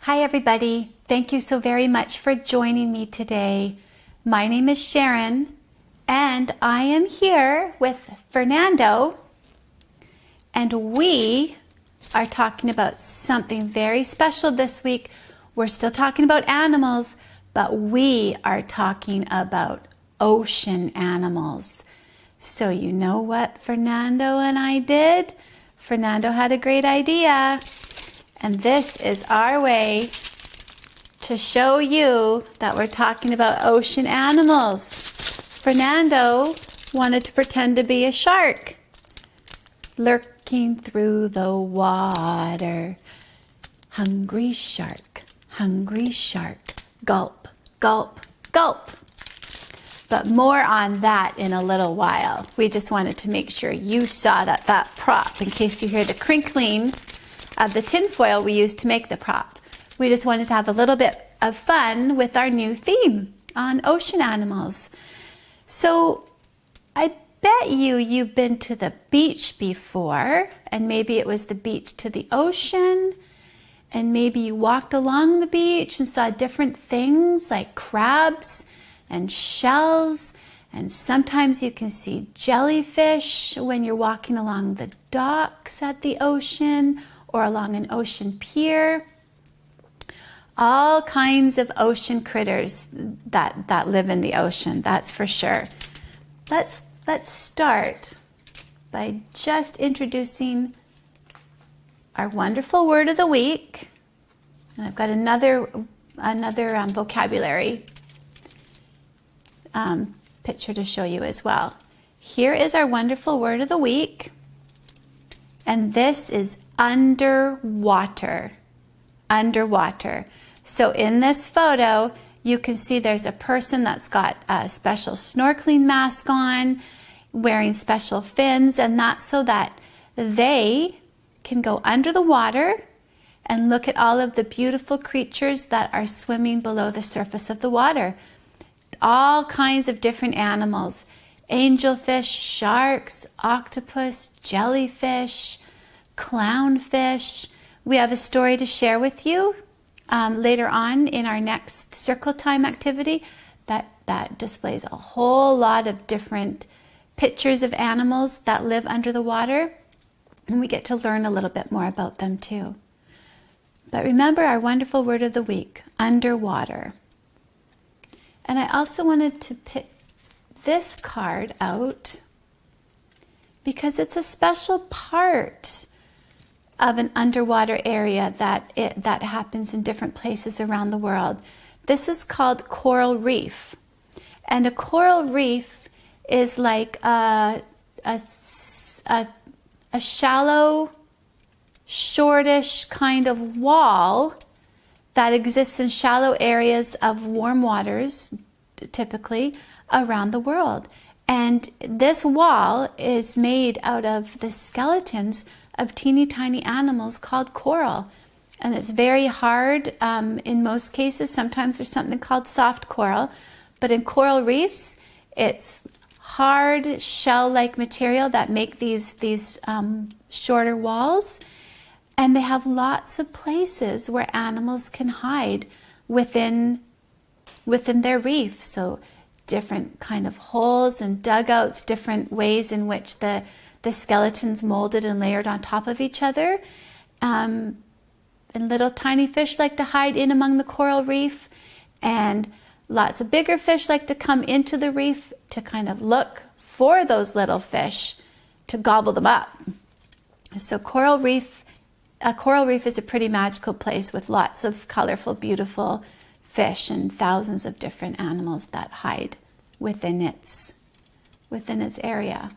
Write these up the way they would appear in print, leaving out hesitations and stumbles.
Hi everybody, thank you so very much for joining me today. My name is Sharon and I am here with Fernando and we are talking about something very special this week. We're still talking about animals, but we are talking about ocean animals. So you know what Fernando and I did? Fernando had a great idea. And this is our way to show you that we're talking about ocean animals. Fernando wanted to pretend to be a shark, lurking through the water. Hungry shark, gulp, gulp, gulp. But more on that in a little while. We just wanted to make sure you saw that prop in case you hear the crinkling of the tinfoil we used to make the prop. We just wanted to have a little bit of fun with our new theme on ocean animals. So I bet you've been to the beach before, and maybe it was the beach to the ocean, and maybe you walked along the beach and saw different things like crabs and shells, and sometimes you can see jellyfish when you're walking along the docks at the ocean or along an ocean pier. All kinds of ocean critters that live in the ocean, that's for sure. Let's start by just introducing our wonderful word of the week. And I've got another vocabulary picture to show you as well. Here is our wonderful word of the week, and this is underwater. Underwater. So in this photo, you can see there's a person that's got a special snorkeling mask on, wearing special fins, and that's so that they can go under the water and look at all of the beautiful creatures that are swimming below the surface of the water. All kinds of different animals, angelfish, sharks, octopus, jellyfish, clownfish. We have a story to share with you later on in our next circle time activity that displays a whole lot of different pictures of animals that live under the water, and we get to learn a little bit more about them too. But remember our wonderful word of the week, underwater. And I also wanted to pick this card out because it's a special part of an underwater area that happens in different places around the world. This is called coral reef. And a coral reef is like a shallow, shortish kind of wall that exists in shallow areas of warm waters, typically around the world. And this wall is made out of the skeletons of teeny tiny animals called coral. And it's very hard in most cases. Sometimes there's something called soft coral. But in coral reefs, it's hard shell-like material that make these shorter walls. And they have lots of places where animals can hide within their reef. So different kind of holes and dugouts, different ways in which the skeletons molded and layered on top of each other. And little tiny fish like to hide in among the coral reef. And lots of bigger fish like to come into the reef to kind of look for those little fish to gobble them up. So a coral reef is a pretty magical place with lots of colorful, beautiful fish and thousands of different animals that hide within its area.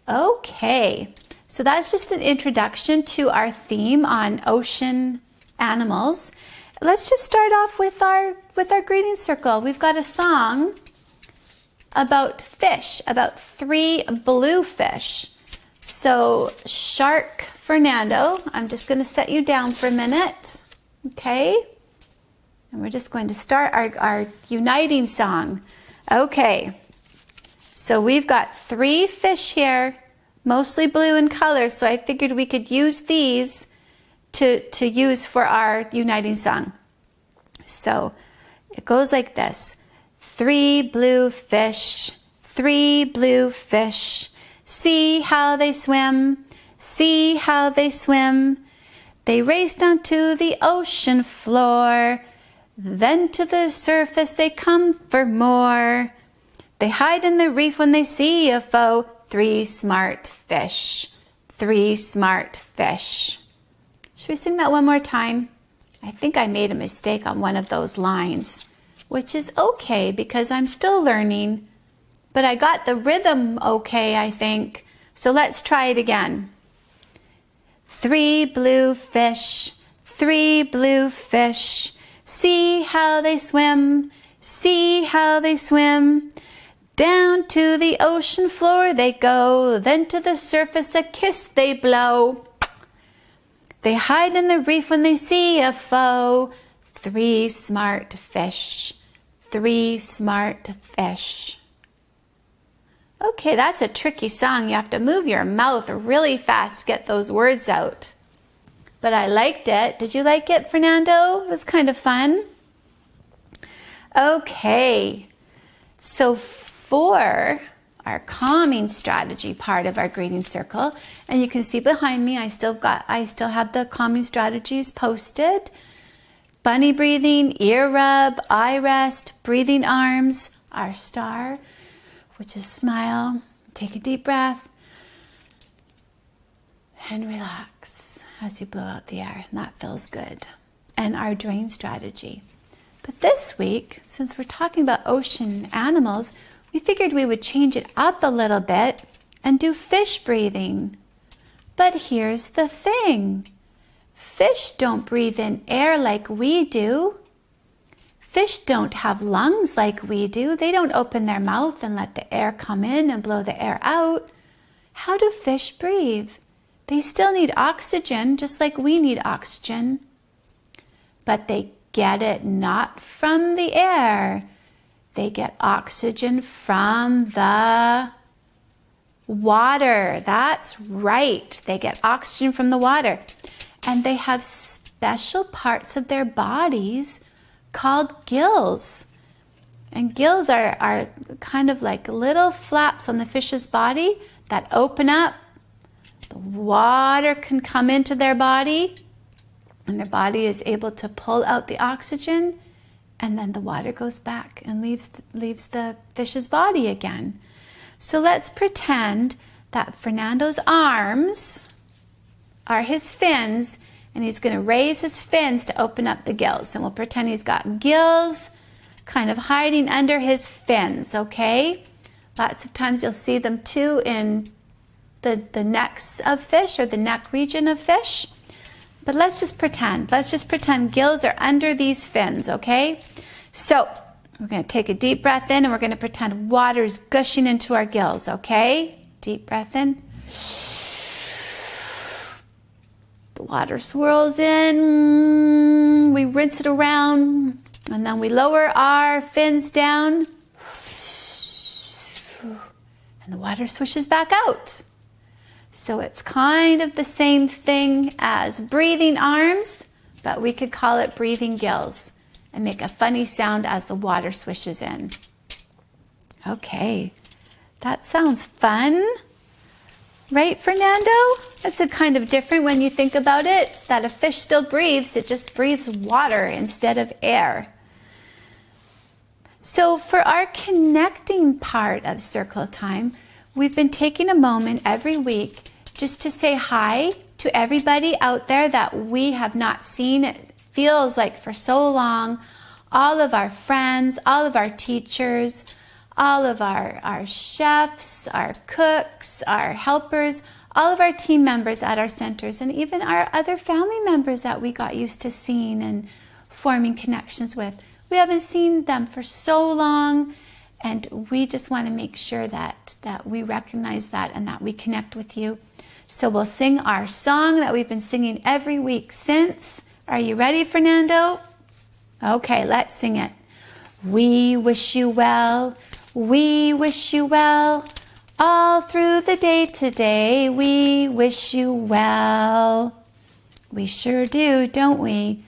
Okay, so that's just an introduction to our theme on ocean animals. Let's just start off with our greeting circle. We've got a song about fish, about 3 blue fish. So Shark Fernando, I'm just going to set you down for a minute, okay? And we're just going to start our uniting song. Okay, so we've got 3 fish here, mostly blue in color, so I figured we could use these to use for our uniting song. So it goes like this. 3 blue fish, 3 blue fish. See how they swim, see how they swim. They race down to the ocean floor. Then to the surface they come for more. They hide in the reef when they see a foe. 3 smart fish, 3 smart fish. Should we sing that one more time? I think I made a mistake on one of those lines, which is okay because I'm still learning, but I got the rhythm okay, I think. So let's try it again. 3 blue fish, 3 blue fish. See how they swim, see how they swim. Down to the ocean floor they go, then to the surface a kiss they blow. They hide in the reef when they see a foe. 3 smart fish, 3 smart fish. Okay, that's a tricky song. You have to move your mouth really fast to get those words out. But I liked it. Did you like it, Fernando? It was kind of fun. Okay, so for our calming strategy part of our greeting circle, and you can see behind me I still have the calming strategies posted. Bunny breathing, ear rub, eye rest, breathing arms, our star, which is smile. Take a deep breath and relax as you blow out the air, and that feels good. And our drain strategy. But this week, since we're talking about ocean animals, we figured we would change it up a little bit and do fish breathing. But here's the thing. Fish don't breathe in air like we do. Fish don't have lungs like we do. They don't open their mouth and let the air come in and blow the air out. How do fish breathe? They still need oxygen, just like we need oxygen. But they get it not from the air. They get oxygen from the water. That's right. They get oxygen from the water. And they have special parts of their bodies called gills. And gills are kind of like little flaps on the fish's body that open up. The water can come into their body, and their body is able to pull out the oxygen, and then the water goes back and leaves the fish's body again. So let's pretend that Fernando's arms are his fins, and he's going to raise his fins to open up the gills. And we'll pretend he's got gills kind of hiding under his fins, okay? Lots of times you'll see them too in the necks of fish, or the neck region of fish. But let's just pretend gills are under these fins, okay? So we're going to take a deep breath in, and we're going to pretend water's gushing into our gills, okay? Deep breath in. The water swirls in. We rinse it around, and then we lower our fins down. And the water swishes back out. So it's kind of the same thing as breathing arms, but we could call it breathing gills and make a funny sound as the water swishes in. Okay, that sounds fun. Right, Fernando? That's a kind of different when you think about it, that a fish still breathes, it just breathes water instead of air. So for our connecting part of Circle Time, we've been taking a moment every week just to say hi to everybody out there that we have not seen, it feels like for so long. All of our friends, all of our teachers, all of our chefs, our cooks, our helpers, all of our team members at our centers, and even our other family members that we got used to seeing and forming connections with. We haven't seen them for so long, and we just want to make sure that we recognize that and that we connect with you. So we'll sing our song that we've been singing every week since. Are you ready, Fernando? Okay, let's sing it. We wish you well. We wish you well. All through the day today, we wish you well. We sure do, don't we?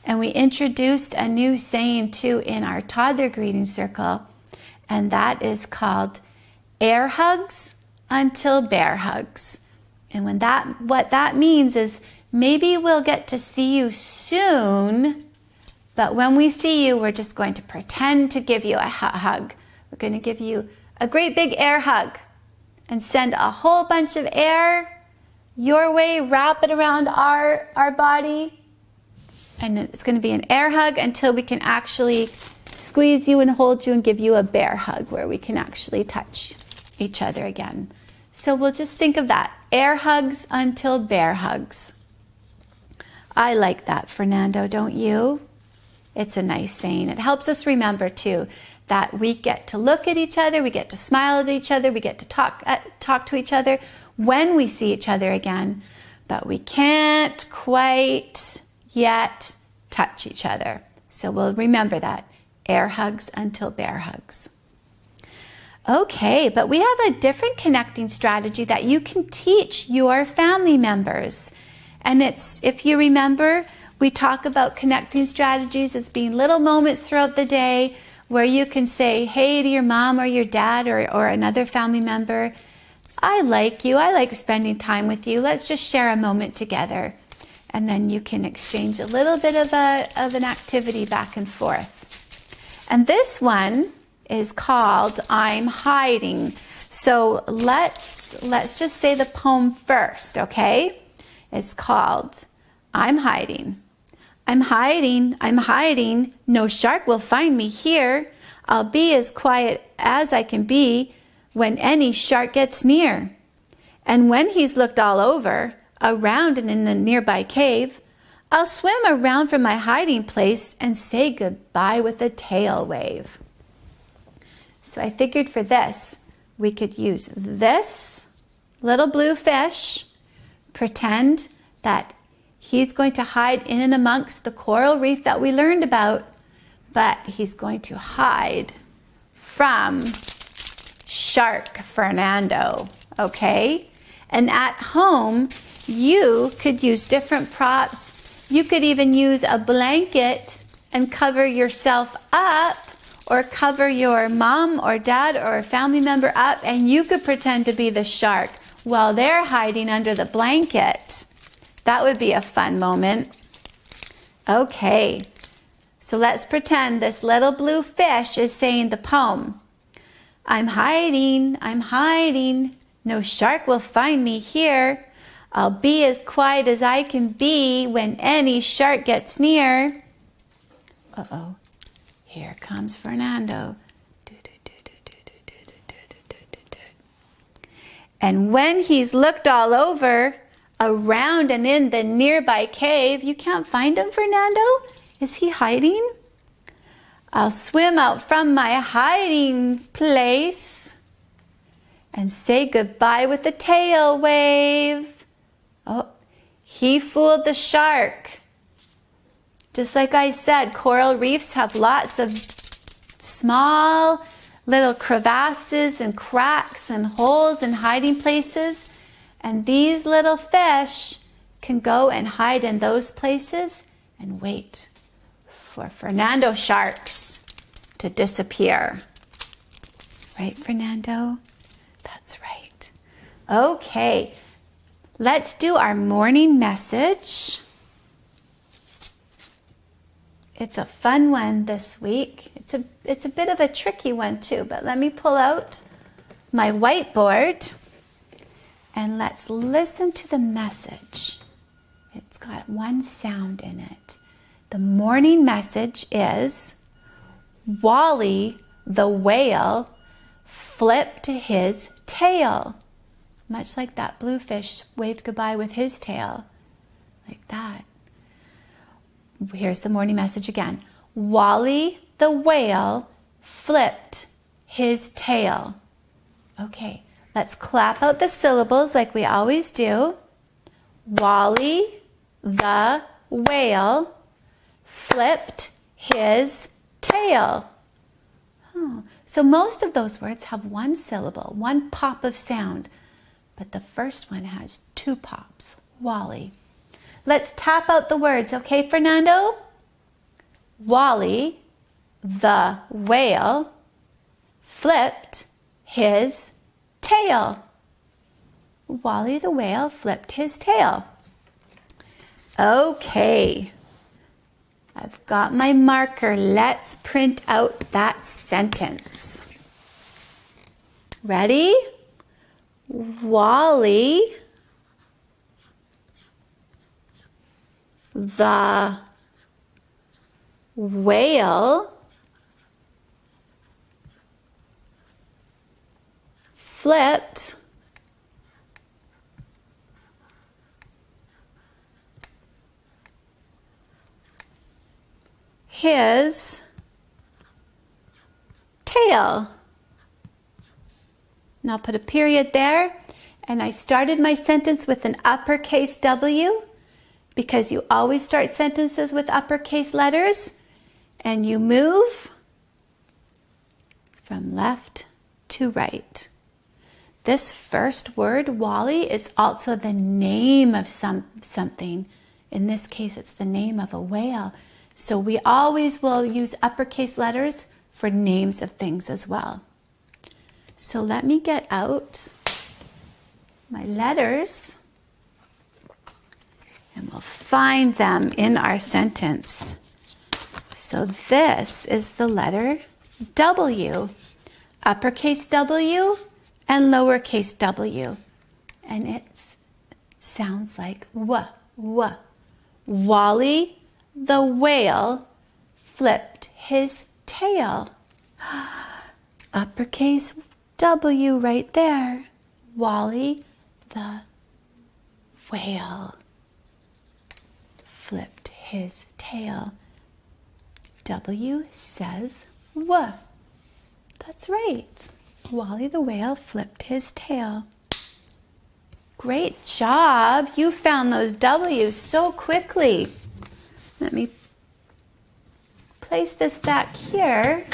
And we introduced a new saying too in our toddler greeting circle, and that is called air hugs until bear hugs. And what that means is maybe we'll get to see you soon, but when we see you, we're just going to pretend to give you a hug. We're going to give you a great big air hug and send a whole bunch of air your way, wrap it around our body. And it's going to be an air hug until we can actually squeeze you and hold you and give you a bear hug where we can actually touch each other again. So we'll just think of that. Air hugs until bear hugs. I like that, Fernando, don't you? It's a nice saying. It helps us remember too that we get to look at each other, we get to smile at each other, we get to talk to each other when we see each other again, but we can't quite yet touch each other. So we'll remember that. Air hugs until bear hugs. Okay, but we have a different connecting strategy that you can teach your family members. And it's, if you remember, we talk about connecting strategies as being little moments throughout the day where you can say, hey, to your mom or your dad or another family member, I like you, I like spending time with you, let's just share a moment together. And then you can exchange a little bit of an activity back and forth. And this one is called I'm Hiding. So let's just say the poem first, okay? It's called I'm Hiding. I'm hiding, I'm hiding, no shark will find me here. I'll be as quiet as I can be when any shark gets near. And when he's looked all over, around and in the nearby cave, I'll swim around from my hiding place and say goodbye with a tail wave. So I figured for this, we could use this little blue fish, pretend that he's going to hide in and amongst the coral reef that we learned about, but he's going to hide from Shark Fernando, okay? And at home, you could use different props. You could even use a blanket and cover yourself up, or cover your mom or dad or a family member up, and you could pretend to be the shark while they're hiding under the blanket. That would be a fun moment. Okay, so let's pretend this little blue fish is saying the poem. I'm hiding, no shark will find me here. I'll be as quiet as I can be when any shark gets near. Uh-oh, here comes Fernando. And when he's looked all over, around and in the nearby cave, you can't find him, Fernando? Is he hiding? I'll swim out from my hiding place and say goodbye with a tail wave. Oh, he fooled the shark. Just like I said, coral reefs have lots of small little crevasses and cracks and holes and hiding places. And these little fish can go and hide in those places and wait for Fernando sharks to disappear. Right, Fernando? That's right. Okay, let's do our morning message. It's a fun one this week. It's a bit of a tricky one too, but let me pull out my whiteboard and let's listen to the message. It's got one sound in it. The morning message is, Wally the whale flipped his tail. Much like that blue fish waved goodbye with his tail. Like that. Here's the morning message again. Wally the whale flipped his tail. Okay, let's clap out the syllables like we always do. Wally the whale flipped his tail. So most of those words have one syllable, one pop of sound, but the first one has two pops. Wally. Let's tap out the words, okay, Fernando? Wally, the whale, flipped his tail. Wally the whale flipped his tail. Okay, I've got my marker. Let's print out that sentence. Ready? Wally, the whale, flipped his tail. And I'll put a period there. And I started my sentence with an uppercase W because you always start sentences with uppercase letters. And you move from left to right. This first word, Wally, is also the name of something. In this case, it's the name of a whale. So we always will use uppercase letters for names of things as well. So let me get out my letters and we'll find them in our sentence. So this is the letter W, uppercase W and lowercase w. And it sounds like w. Wally the whale flipped his tail. Uppercase W right there. Wally the whale flipped his tail. W says W. That's right. Wally the whale flipped his tail. Great job. You found those W's so quickly. Let me place this back here.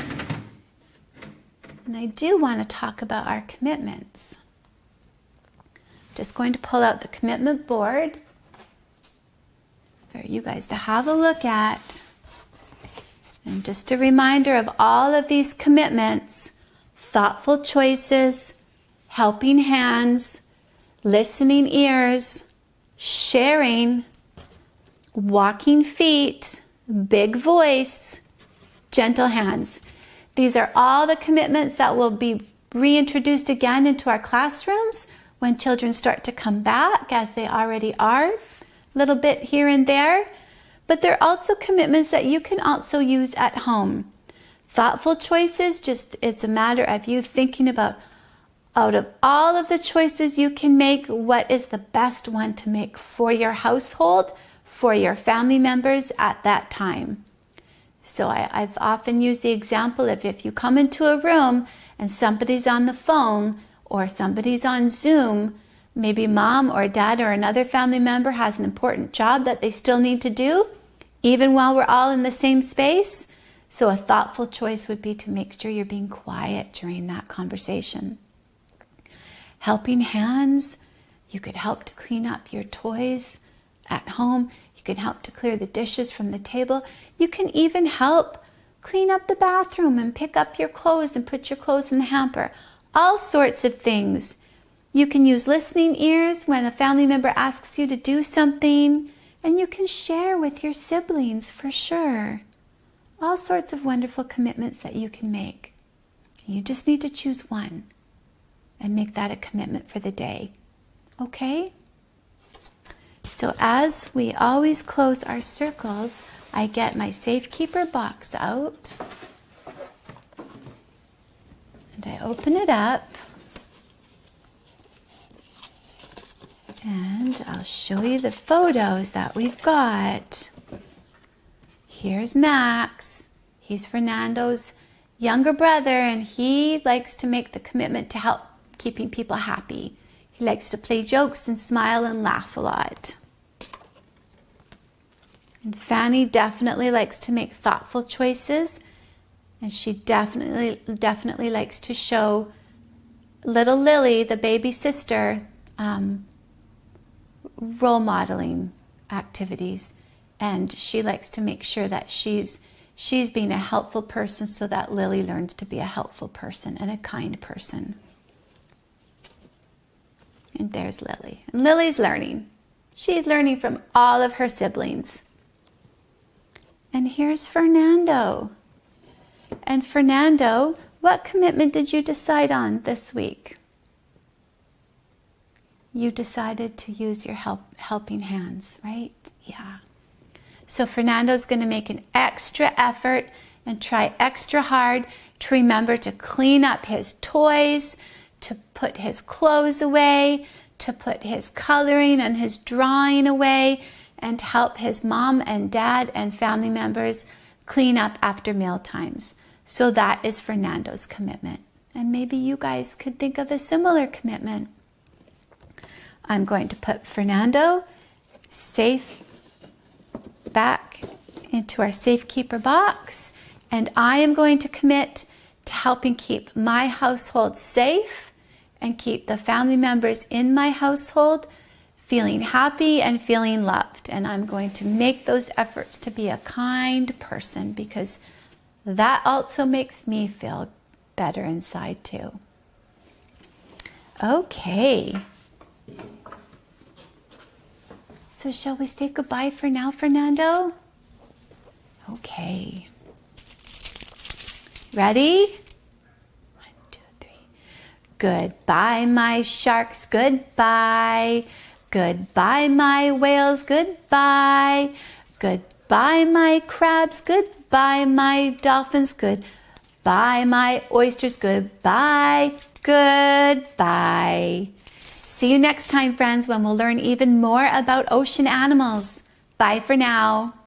And I do want to talk about our commitments. Just going to pull out the commitment board for you guys to have a look at. And just a reminder of all of these commitments: thoughtful choices, helping hands, listening ears, sharing, walking feet, big voice, gentle hands. These are all the commitments that will be reintroduced again into our classrooms when children start to come back, as they already are, a little bit here and there. But they're also commitments that you can also use at home. Thoughtful choices, it's a matter of you thinking about, out of all of the choices you can make, what is the best one to make for your household, for your family members at that time. So I've often used the example of if you come into a room and somebody's on the phone or somebody's on Zoom, maybe mom or dad or another family member has an important job that they still need to do, even while we're all in the same space. So a thoughtful choice would be to make sure you're being quiet during that conversation. Helping hands, you could help to clean up your toys at home. You can help to clear the dishes from the table. You can even help clean up the bathroom and pick up your clothes and put your clothes in the hamper. All sorts of things. You can use listening ears when a family member asks you to do something, and you can share with your siblings for sure. All sorts of wonderful commitments that you can make. You just need to choose one and make that a commitment for the day. Okay? So as we always close our circles, I get my Safekeeper box out and I open it up and I'll show you the photos that we've got. Here's Max. He's Fernando's younger brother, and he likes to make the commitment to help keeping people happy. He likes to play jokes and smile and laugh a lot. And Fanny definitely likes to make thoughtful choices, and she definitely likes to show little Lily, the baby sister, role modeling activities, and she likes to make sure that she's being a helpful person so that Lily learns to be a helpful person and a kind person. And there's Lily. And Lily's learning. She's learning from all of her siblings. And here's Fernando. And Fernando, what commitment did you decide on this week? You decided to use your helping hands, right? Yeah. So Fernando's going to make an extra effort and try extra hard to remember to clean up his toys, to put his clothes away, to put his coloring and his drawing away, and to help his mom and dad and family members clean up after meal times. So that is Fernando's commitment. And maybe you guys could think of a similar commitment. I'm going to put Fernando safe back into our safekeeper box, and I am going to commit to helping keep my household safe and keep the family members in my household feeling happy and feeling loved. And I'm going to make those efforts to be a kind person, because that also makes me feel better inside too. Okay. So shall we say goodbye for now, Fernando? Okay. Ready? 1, 2, 3. Goodbye, my sharks. Goodbye. Goodbye, my whales. Goodbye. Goodbye, my crabs. Goodbye, my dolphins. Goodbye, my oysters. Goodbye. Goodbye. See you next time, friends, when we'll learn even more about ocean animals. Bye for now.